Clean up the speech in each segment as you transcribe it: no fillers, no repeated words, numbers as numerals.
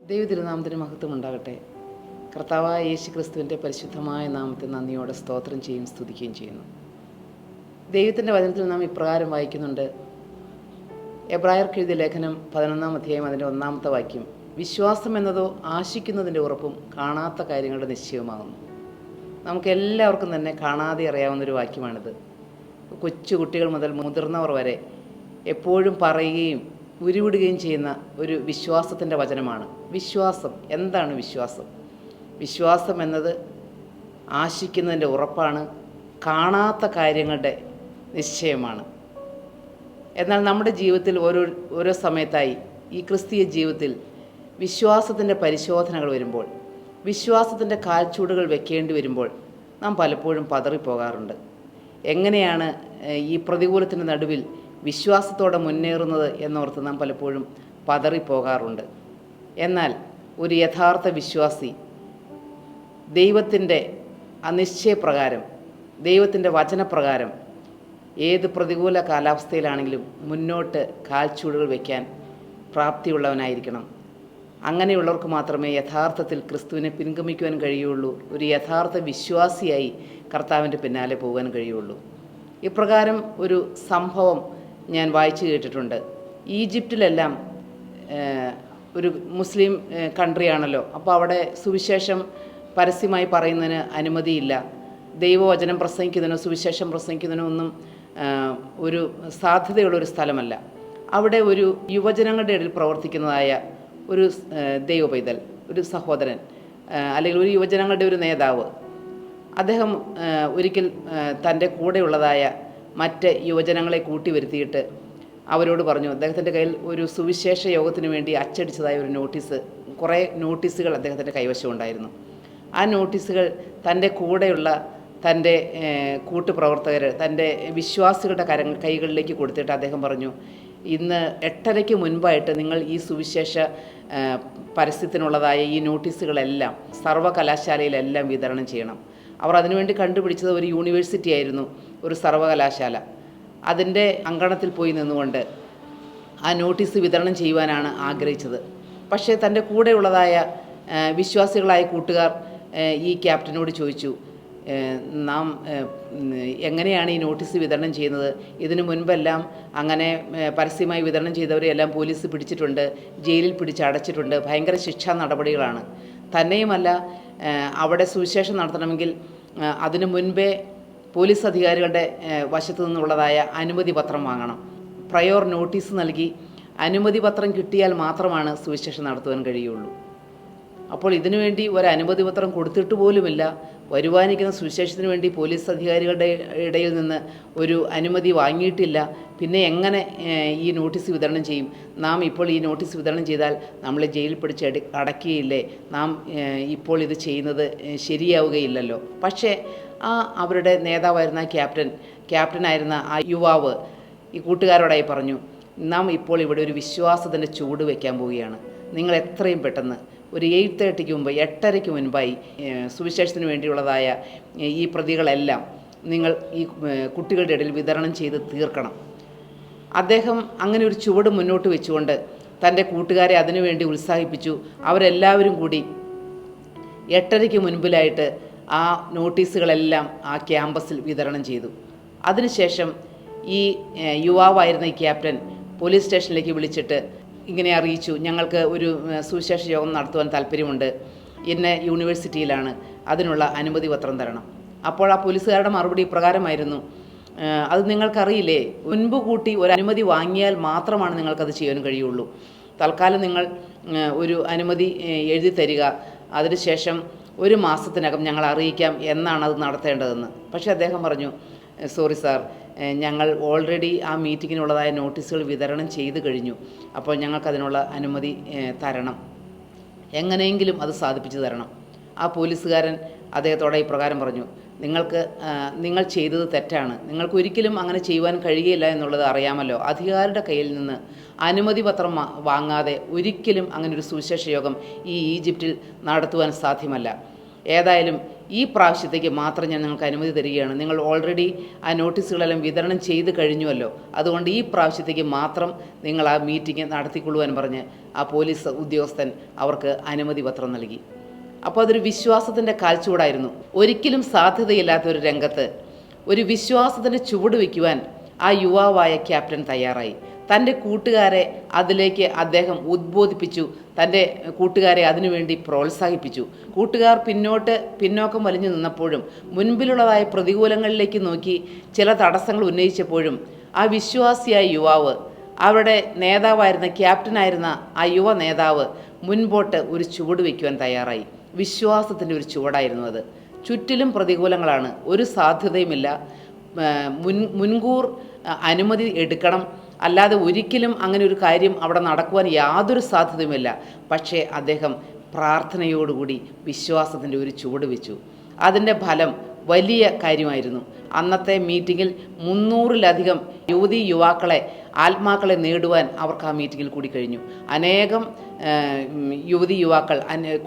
ദൈവതിരുനാമത്തിന് മഹത്വം ഉണ്ടാകട്ടെ. കർത്താവായ യേശു ക്രിസ്തുവിൻ്റെ പരിശുദ്ധമായ നാമത്തെ നന്ദിയോടെ സ്തോത്രം ചെയ്യും സ്തുതിക്കുകയും ചെയ്യുന്നു. ദൈവത്തിൻ്റെ വചനത്തിൽ നാം ഇപ്രകാരം വായിക്കുന്നുണ്ട്. എബ്രായർക്ക് എഴുതിയ ലേഖനം 11-ാം അധ്യായം അതിൻ്റെ 1-ാമത്തെ വാക്യം, വിശ്വാസം എന്നതോ ആശിക്കുന്നതിൻ്റെ ഉറപ്പും കാണാത്ത കാര്യങ്ങളുടെ നിശ്ചയമാകുന്നു. നമുക്കെല്ലാവർക്കും തന്നെ കാണാതെ അറിയാവുന്നൊരു വാക്യമാണിത്. കൊച്ചു കുട്ടികൾ മുതൽ മുതിർന്നവർ വരെ എപ്പോഴും പറയുകയും ഉരുവിടുകയും ചെയ്യുന്ന ഒരു വിശ്വാസത്തിൻ്റെ വചനമാണ്. വിശ്വാസം എന്താണ്? വിശ്വാസം എന്നത് ആശിക്കുന്നതിൻ്റെ ഉറപ്പാണ്, കാണാത്ത കാര്യങ്ങളുടെ നിശ്ചയമാണ്. എന്നാൽ നമ്മുടെ ജീവിതത്തിൽ ഓരോ സമയത്തായി ഈ ക്രിസ്തീയ ജീവിതത്തിൽ വിശ്വാസത്തിൻ്റെ പരിശോധനകൾ വരുമ്പോൾ, വിശ്വാസത്തിൻ്റെ കാൽച്ചൂടുകൾ വെക്കേണ്ടി വരുമ്പോൾ നാം പലപ്പോഴും പതറിപ്പോകാറുണ്ട്. എങ്ങനെയാണ് ഈ പ്രതികൂലത്തിൻ്റെ നടുവിൽ വിശ്വാസത്തോടെ മുന്നേറുന്നത് എന്നോർത്ത് നാം പലപ്പോഴും പതറിപ്പോകാറുണ്ട്. എന്നാൽ ഒരു യഥാർത്ഥ വിശ്വാസി ദൈവത്തിൻ്റെ അനിശ്ചയപ്രകാരം, ദൈവത്തിൻ്റെ വചനപ്രകാരം ഏത് പ്രതികൂല കാലാവസ്ഥയിലാണെങ്കിലും മുന്നോട്ട് കാൽച്ചൂടുകൾ വയ്ക്കാൻ പ്രാപ്തിയുള്ളവനായിരിക്കണം. അങ്ങനെയുള്ളവർക്ക് മാത്രമേ യഥാർത്ഥത്തിൽ ക്രിസ്തുവിനെ പിൻഗമിക്കുവാൻ കഴിയുള്ളൂ. ഒരു യഥാർത്ഥ വിശ്വാസിയായി കർത്താവിൻ്റെ പിന്നാലെ പോകാൻ കഴിയുള്ളൂ. ഇപ്രകാരം ഒരു സംഭവം ഞാൻ വായിച്ചു കേട്ടിട്ടുണ്ട്. ഈജിപ്തിലെല്ലാം ഒരു മുസ്ലിം കൺട്രിയാണല്ലോ. അപ്പോൾ അവിടെ സുവിശേഷം പരസ്യമായി പറയുന്നതിന് അനുമതിയില്ല. ദൈവവചനം പ്രസംഗിക്കുന്നതിനോ സുവിശേഷം പ്രസംഗിക്കുന്നതിനോ ഒന്നും ഒരു സാധ്യതയുള്ളൊരു സ്ഥലമല്ല. അവിടെ ഒരു യുവജനങ്ങളുടെ ഇടയിൽ പ്രവർത്തിക്കുന്നതായ ഒരു ദൈവ പൈതൽ, ഒരു സഹോദരൻ, അല്ലെങ്കിൽ ഒരു യുവജനങ്ങളുടെ ഒരു നേതാവ്, അദ്ദേഹം ഒരിക്കൽ തൻ്റെ കൂടെയുള്ളതായ മറ്റ് യുവജനങ്ങളെ കൂട്ടി വരുത്തിയിട്ട് അവരോട് പറഞ്ഞു, അദ്ദേഹത്തിൻ്റെ കയ്യിൽ ഒരു സുവിശേഷ യോഗത്തിന് വേണ്ടി അച്ചടിച്ചതായ ഒരു കുറേ നോട്ടീസുകൾ അദ്ദേഹത്തിൻ്റെ കൈവശം ഉണ്ടായിരുന്നു. ആ നോട്ടീസുകൾ തൻ്റെ കൂടെയുള്ള തൻ്റെ കൂട്ടുപ്രവർത്തകർ, തൻ്റെ വിശ്വാസികളുടെ കൈകളിലേക്ക് കൊടുത്തിട്ട് അദ്ദേഹം പറഞ്ഞു, ഇന്ന് 8:30 മുൻപായിട്ട് നിങ്ങൾ ഈ സുവിശേഷ പരസ്യത്തിനുള്ളതായ ഈ നോട്ടീസുകളെല്ലാം സർവകലാശാലയിലെല്ലാം വിതരണം ചെയ്യണം. അവർ അതിനുവേണ്ടി കണ്ടുപിടിച്ചത് ഒരു യൂണിവേഴ്സിറ്റി ആയിരുന്നു, ഒരു സർവകലാശാല. അതിൻ്റെ അങ്കണത്തിൽ പോയി നിന്നുകൊണ്ട് ആ നോട്ടീസ് വിതരണം ചെയ്യുവാനാണ് ആഗ്രഹിച്ചത്. പക്ഷേ തൻ്റെ കൂടെയുള്ളതായ വിശ്വാസികളായ കൂട്ടുകാർ ഈ ക്യാപ്റ്റനോട് ചോദിച്ചു, നാം എങ്ങനെയാണ് ഈ നോട്ടീസ് വിതരണം ചെയ്യുന്നത്? ഇതിനു മുൻപെല്ലാം അങ്ങനെ പരസ്യമായി വിതരണം ചെയ്തവരെയെല്ലാം പോലീസ് പിടിച്ചിട്ടുണ്ട്, ജയിലിൽ പിടിച്ചടച്ചിട്ടുണ്ട്, ഭയങ്കര ശിക്ഷാ നടപടികളാണ്. തന്നെയുമല്ല, അവിടെ സുവിശേഷം നടത്തണമെങ്കിൽ അതിനു മുൻപേ പോലീസ് അധികാരികളുടെ വശത്തു നിന്നുള്ളതായ അനുമതി പത്രം വാങ്ങണം. പ്രയോർ നോട്ടീസ് നൽകി അനുമതി പത്രം കിട്ടിയാൽ മാത്രമാണ് സുവിശേഷം നടത്തുവാൻ കഴിയുള്ളൂ. അപ്പോൾ ഇതിനുവേണ്ടി ഒരു അനുമതി പത്രം കൊടുത്തിട്ട് പോലുമില്ല. വരുവാനിരിക്കുന്ന സുവിശേഷത്തിന് വേണ്ടി പോലീസ് അധികാരികളുടെ ഇടയിൽ നിന്ന് ഒരു അനുമതി വാങ്ങിയിട്ടില്ല. പിന്നെ എങ്ങനെ ഈ നോട്ടീസ് വിതരണം ചെയ്യും? നാം ഇപ്പോൾ ഈ നോട്ടീസ് വിതരണം ചെയ്താൽ നമ്മളെ ജയിലിൽ പിടിച്ച് അടയ്ക്കുകയില്ലേ? നാം ഇപ്പോൾ ഇത് ചെയ്യുന്നത് ശരിയാവുകയില്ലല്ലോ. പക്ഷേ അവരുടെ നേതാവായിരുന്ന ക്യാപ്റ്റനായിരുന്ന ആ യുവാവ് ഈ കൂട്ടുകാരോടായി പറഞ്ഞു, നാം ഇപ്പോൾ ഇവിടെ ഒരു വിശ്വാസത്തിൻ്റെ ചൂട് വയ്ക്കാൻ പോവുകയാണ്. നിങ്ങൾ എത്രയും പെട്ടെന്ന് ഒരു 8:30 മുമ്പ് 8:30 മുൻപായി സുവിശേഷത്തിന് വേണ്ടിയുള്ളതായ ഈ പ്രതികളെല്ലാം നിങ്ങൾ ഈ കുട്ടികളുടെ ഇടയിൽ വിതരണം ചെയ്ത് തീർക്കണം. അദ്ദേഹം അങ്ങനെ ഒരു ചുവട് മുന്നോട്ട് വെച്ചുകൊണ്ട് തൻ്റെ കൂട്ടുകാരെ അതിനുവേണ്ടി ഉത്സാഹിപ്പിച്ചു. അവരെല്ലാവരും കൂടി 8:30 മുൻപിലായിട്ട് ആ നോട്ടീസുകളെല്ലാം ആ ക്യാമ്പസിൽ വിതരണം ചെയ്തു. അതിനുശേഷം ഈ യുവാവായിരുന്ന ഈ ക്യാപ്റ്റൻ പോലീസ് സ്റ്റേഷനിലേക്ക് വിളിച്ചിട്ട് ഇങ്ങനെ അറിയിച്ചു, ഞങ്ങൾക്ക് ഒരു സുവിശേഷ യോഗം നടത്തുവാൻ താല്പര്യമുണ്ട്, ഇന്ന യൂണിവേഴ്സിറ്റിയിലാണ്, അതിനുള്ള അനുമതി പത്രം തരണം. അപ്പോൾ ആ പോലീസുകാരുടെ മറുപടി ഇപ്രകാരമായിരുന്നു, അത് നിങ്ങൾക്കറിയില്ലേ, മുൻപ് കൂട്ടി ഒരു അനുമതി വാങ്ങിയാൽ മാത്രമാണ് നിങ്ങൾക്കത് ചെയ്യാൻ കഴിയുള്ളൂ. തൽക്കാലം നിങ്ങൾ ഒരു അനുമതി എഴുതി തരിക, അതിനുശേഷം 1 മാസത്തിനകം ഞങ്ങൾ അറിയിക്കാം എന്നാണ് അത് നടത്തേണ്ടതെന്ന്. പക്ഷേ അദ്ദേഹം പറഞ്ഞു, സോറി സാർ, ഞങ്ങൾ ഓൾറെഡി ആ മീറ്റിങ്ങിനുള്ളതായ നോട്ടീസുകൾ വിതരണം ചെയ്തു കഴിഞ്ഞു. അപ്പോൾ ഞങ്ങൾക്കതിനുള്ള അനുമതി തരണം, എങ്ങനെയെങ്കിലും അത് സാധിപ്പിച്ചു തരണം. ആ പോലീസുകാരൻ അദ്ദേഹത്തോടെ ഇപ്രകാരം പറഞ്ഞു, നിങ്ങൾ ചെയ്തത് തെറ്റാണ്, നിങ്ങൾക്ക് ഒരിക്കലും അങ്ങനെ ചെയ്യുവാൻ കഴിയില്ല എന്നുള്ളത് അറിയാമല്ലോ. അധികാരിയുടെ കയ്യിൽ നിന്ന് അനുമതി പത്രം വാങ്ങാതെ ഒരിക്കലും അങ്ങനെ ഒരു സുവിശേഷ യോഗം ഈ ഈജിപ്തിൽ നടത്തുവാൻ സാധ്യമല്ല. ഏതായാലും ഈ പ്രാവശ്യത്തേക്ക് മാത്രം ഞാൻ നിങ്ങൾക്ക് അനുമതി തരികയാണ്. നിങ്ങൾ ഓൾറെഡി ആ നോട്ടീസുകളെല്ലാം വിതരണം ചെയ്ത് കഴിഞ്ഞുവല്ലോ, അതുകൊണ്ട് ഈ പ്രാവശ്യത്തേക്ക് മാത്രം നിങ്ങൾ ആ മീറ്റിംഗ് നടത്തിക്കൊള്ളുവാൻ പറഞ്ഞ് ആ പോലീസ് ഉദ്യോഗസ്ഥൻ അവർക്ക് അനുമതി പത്രം നൽകി. അപ്പോൾ അതൊരു വിശ്വാസത്തിൻ്റെ കാൽച്ചുവടായിരുന്നു. ഒരിക്കലും സാധ്യതയില്ലാത്ത ഒരു രംഗത്ത് ഒരു വിശ്വാസത്തിൻ്റെ ചുവട് വയ്ക്കുവാൻ ആ യുവാവായ ക്യാപ്റ്റൻ തയ്യാറായി. തൻ്റെ കൂട്ടുകാരെ അതിലേക്ക് അദ്ദേഹം ഉദ്ബോധിപ്പിച്ചു, തൻ്റെ കൂട്ടുകാരെ അതിനുവേണ്ടി പ്രോത്സാഹിപ്പിച്ചു. കൂട്ടുകാർ പിന്നോക്കം വലിഞ്ഞു നിന്നപ്പോഴും മുൻപിലുള്ളതായ പ്രതികൂലങ്ങളിലേക്ക് നോക്കി ചില തടസ്സങ്ങൾ ഉന്നയിച്ചപ്പോഴും ആ വിശ്വാസിയായ യുവാവ്, അവരുടെ നേതാവായിരുന്ന ക്യാപ്റ്റനായിരുന്ന ആ യുവ നേതാവ് മുൻപോട്ട് ഒരു ചുവട് വയ്ക്കുവാൻ തയ്യാറായി. വിശ്വാസത്തിൻ്റെ ഒരു ചുവടായിരുന്നു അത്. ചുറ്റിലും പ്രതികൂലങ്ങളാണ്, ഒരു സാധ്യതയുമില്ല, മുൻകൂർ അനുമതി എടുക്കണം, അല്ലാതെ ഒരിക്കലും അങ്ങനെ ഒരു കാര്യം അവിടെ നടക്കുവാൻ യാതൊരു സാധ്യതയുമില്ല. പക്ഷേ അദ്ദേഹം പ്രാർത്ഥനയോടുകൂടി വിശ്വാസത്തിൻ്റെ ഒരു ചുവട് വെച്ചു. അതിൻ്റെ ഫലം വലിയ കാര്യമായിരുന്നു. അന്നത്തെ മീറ്റിങ്ങിൽ 300-ലധികം യുവാക്കളെ ആത്മാക്കളെ നേടുവാൻ അവർക്ക് ആ മീറ്റിങ്ങിൽ കൂടി കഴിഞ്ഞു. അനേകം യുവാക്കൾ,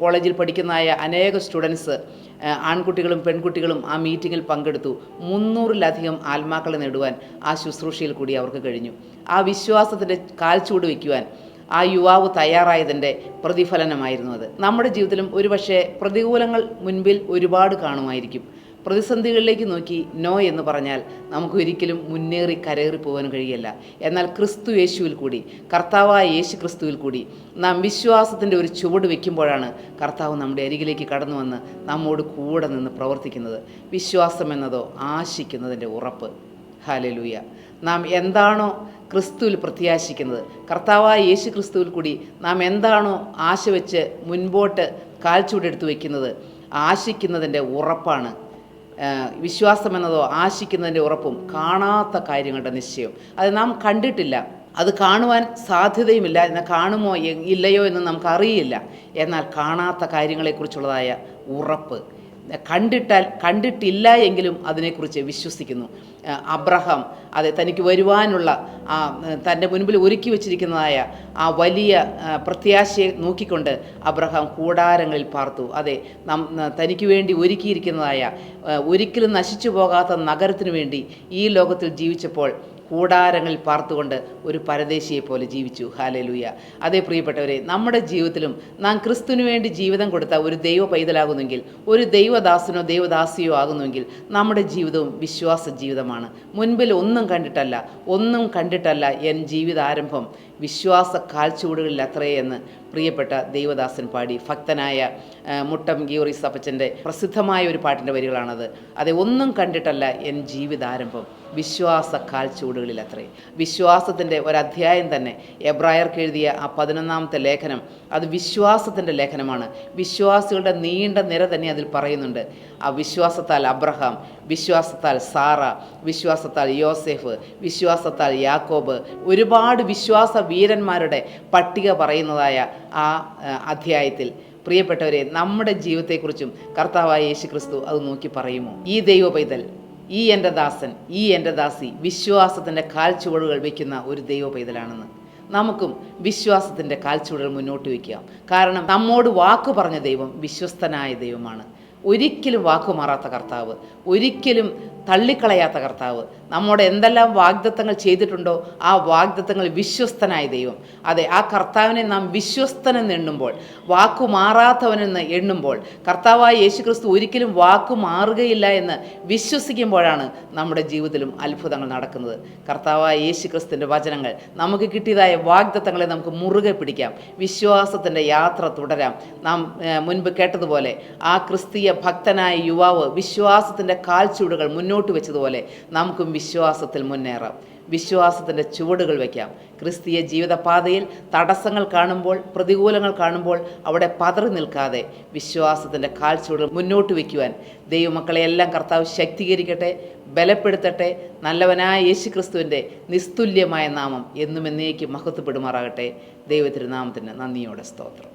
കോളേജിൽ പഠിക്കുന്നതായ അനേകം സ്റ്റുഡൻസ്, ആൺകുട്ടികളും പെൺകുട്ടികളും ആ മീറ്റിങ്ങിൽ പങ്കെടുത്തു. 300-ലധികം ആത്മാക്കളെ നേടുവാൻ ആ ശുശ്രൂഷയിൽ കൂടി അവർക്ക് കഴിഞ്ഞു. ആ വിശ്വാസത്തിൻ്റെ കാൽച്ചുവട് വയ്ക്കുവാൻ ആ യുവാവ് തയ്യാറായതിൻ്റെ പ്രതിഫലനമായിരുന്നു അത്. നമ്മുടെ ജീവിതത്തിലും ഒരുപക്ഷെ പ്രതികൂലങ്ങൾ മുൻപിൽ ഒരുപാട് കാണുമായിരിക്കും. പ്രതിസന്ധികളിലേക്ക് നോക്കി നോ എന്ന് പറഞ്ഞാൽ നമുക്ക് ഒരിക്കലും മുന്നേറി കരയേറി പോകാൻ കഴിയില്ല. എന്നാൽ ക്രിസ്തു യേശുവിൽ കൂടി, കർത്താവായ യേശു ക്രിസ്തുവിൽ കൂടി നാം വിശ്വാസത്തിൻ്റെ ഒരു ചുവട് വയ്ക്കുമ്പോഴാണ് കർത്താവ് നമ്മുടെ അരികിലേക്ക് കടന്നു വന്ന് നമ്മോട് കൂടെ നിന്ന് പ്രവർത്തിക്കുന്നത്. വിശ്വാസം എന്നതോ ആശിക്കുന്നതിൻ്റെ ഉറപ്പ്. ഹല്ലേലൂയ. നാം എന്താണോ ക്രിസ്തുവിൽ പ്രത്യാശിക്കുന്നത്, കർത്താവായ യേശു ക്രിസ്തുവിൽ കൂടി നാം എന്താണോ ആശ വെച്ച് മുൻപോട്ട് കാൽച്ചുവടെടുത്ത് വയ്ക്കുന്നത്, ആശിക്കുന്നതിൻ്റെ ഉറപ്പാണ്. വിശ്വാസം എന്നതോ ആശിക്കുന്നതിൻ്റെ ഉറപ്പും കാണാത്ത കാര്യങ്ങളുടെ നിശ്ചയം. അത് നാം കണ്ടിട്ടില്ല, അത് കാണുവാൻ സാധ്യതയുമില്ല, എന്നാൽ കാണുമോ ഇല്ലയോ എന്ന് നമുക്കറിയില്ല. എന്നാൽ കാണാത്ത കാര്യങ്ങളെക്കുറിച്ചുള്ളതായ ഉറപ്പ്, കണ്ടിട്ടില്ല എങ്കിലും അതിനെക്കുറിച്ച് വിശ്വസിക്കുന്നു. അബ്രഹാം തനിക്ക് വരുവാനുള്ള തൻ്റെ മുൻപിൽ ഒരുക്കി വച്ചിരിക്കുന്നതായ ആ വലിയ പ്രത്യാശയെ നോക്കിക്കൊണ്ട് അബ്രഹാം കൂടാരങ്ങളിൽ പാർത്തു. തനിക്ക് വേണ്ടി ഒരുക്കിയിരിക്കുന്നതായ ഒരിക്കലും നശിച്ചു പോകാത്ത നഗരത്തിനു വേണ്ടി ഈ ലോകത്തിൽ ജീവിച്ചപ്പോൾ കൂടാരങ്ങളിൽ പാർത്തുകൊണ്ട് ഒരു പരദേശിയെ പോലെ ജീവിച്ചു. ഹല്ലേലൂയ. അതേ പ്രിയപ്പെട്ടവരെ, നമ്മുടെ ജീവിതത്തിലും നാം ക്രിസ്തുവിന് വേണ്ടി ജീവിതം കൊടുത്ത ഒരു ദൈവ പൈതലാകുന്നെങ്കിൽ, ഒരു ദൈവദാസനോ ദൈവദാസിയോ ആകുന്നുവെങ്കിൽ നമ്മുടെ ജീവിതവും വിശ്വാസ ജീവിതമാണ്. മുൻപിൽ ഒന്നും കണ്ടിട്ടല്ല എൻ ജീവിതാരംഭം, വിശ്വാസ കാൽച്ചുവടുകളിൽ അത്രേ എന്ന് പ്രിയപ്പെട്ട ദൈവദാസൻ പാടി. ഭക്തനായ മുട്ടം ഗീവർഗീസ് അപ്പച്ചൻ്റെ പ്രസിദ്ധമായ ഒരു പാട്ടിൻ്റെ വരികളാണത്. ഒന്നും കണ്ടിട്ടല്ല എൻ ജീവിതാരംഭം, വിശ്വാസ കാൽച്ചുവടുകളിൽ അത്രേ. വിശ്വാസത്തിൻ്റെ ഒരധ്യായം തന്നെ എബ്രായർക്ക് എഴുതിയ ആ 11-ാമത്തെ ലേഖനം, അത് വിശ്വാസത്തിൻ്റെ ലേഖനമാണ്. വിശ്വാസികളുടെ നീണ്ട നിര തന്നെ അതിൽ പറയുന്നുണ്ട്. ആ വിശ്വാസത്താൽ അബ്രഹാം, വിശ്വാസത്താൽ സാറ, വിശ്വാസത്താൽ യോസേഫ്, വിശ്വാസത്താൽ യാക്കോബ്, ഒരുപാട് വിശ്വാസ വീരന്മാരുടെ പട്ടിക പറയുന്നതായ ആ അധ്യായത്തിൽ പ്രിയപ്പെട്ടവരെ, നമ്മുടെ ജീവിതത്തെക്കുറിച്ചും കർത്താവായ യേശു ക്രിസ്തു അത് നോക്കി പറയുമോ? ഈ ദൈവ പൈതൽ, ഈ എൻ്റെ ദാസൻ, ഈ എൻ്റെ ദാസി വിശ്വാസത്തിൻ്റെ കാൽച്ചുവടുകൾ വയ്ക്കുന്ന ഒരു ദൈവ പൈതലാണെന്ന് നമുക്കും വിശ്വാസത്തിൻ്റെ കാൽച്ചുവടുകൾ മുന്നോട്ട് വയ്ക്കാം. കാരണം നമ്മോട് വാക്ക് പറഞ്ഞ ദൈവം വിശ്വസ്തനായ ദൈവമാണ്. ഒരിക്കലും വാക്കുമാറാത്ത കർത്താവ്, ഒരിക്കലും തള്ളിക്കളയാത്ത കർത്താവ്, നമ്മോട് എന്തെല്ലാം വാഗ്ദത്തങ്ങൾ ചെയ്തിട്ടുണ്ടോ ആ വാഗ്ദത്തങ്ങൾ വിശ്വസ്തനായ ദൈവം. ആ കർത്താവിനെ നാം വിശ്വസ്തനെന്ന് എണ്ണുമ്പോൾ, വാക്കുമാറാത്തവനെന്ന് എണ്ണുമ്പോൾ, കർത്താവായ യേശു ക്രിസ്തു ഒരിക്കലും വാക്കുമാറുകയില്ല എന്ന് വിശ്വസിക്കുമ്പോഴാണ് നമ്മുടെ ജീവിതത്തിലും അത്ഭുതങ്ങൾ നടക്കുന്നത്. കർത്താവായ യേശു ക്രിസ്തുവിൻ്റെ വചനങ്ങൾ, നമുക്ക് കിട്ടിയതായ വാഗ്ദത്തങ്ങളെ നമുക്ക് മുറുകെ പിടിക്കാം, വിശ്വാസത്തിൻ്റെ യാത്ര തുടരാം. നാം മുൻപ് കേട്ടതുപോലെ ആ ക്രിസ്തീയ ഭക്തനായ യുവാവ് വിശ്വാസത്തിൻ്റെ കാൽച്ചുവടുകൾ മുന്നോട്ട് വെച്ചതുപോലെ നമുക്കും വിശ്വാസത്തിൽ മുന്നേറാം, വിശ്വാസത്തിൻ്റെ ചുവടുകൾ വയ്ക്കാം. ക്രിസ്തീയ ജീവിതപാതയിൽ തടസ്സങ്ങൾ കാണുമ്പോൾ, പ്രതികൂലങ്ങൾ കാണുമ്പോൾ അവിടെ പതറി നിൽക്കാതെ വിശ്വാസത്തിൻ്റെ കാൽച്ചുവടുകൾ മുന്നോട്ട് വയ്ക്കുവാൻ ദൈവമക്കളെയെല്ലാം കർത്താവ് ശക്തീകരിക്കട്ടെ, ബലപ്പെടുത്തട്ടെ. നല്ലവനായ യേശു ക്രിസ്തുവിൻ്റെ നിസ്തുല്യമായ നാമം എന്നും എന്നേക്കും മഹത്വപ്പെടുമാറാകട്ടെ. ദൈവത്തിൻ്റെ നാമത്തിന് നന്ദിയോടെ സ്തോത്രം.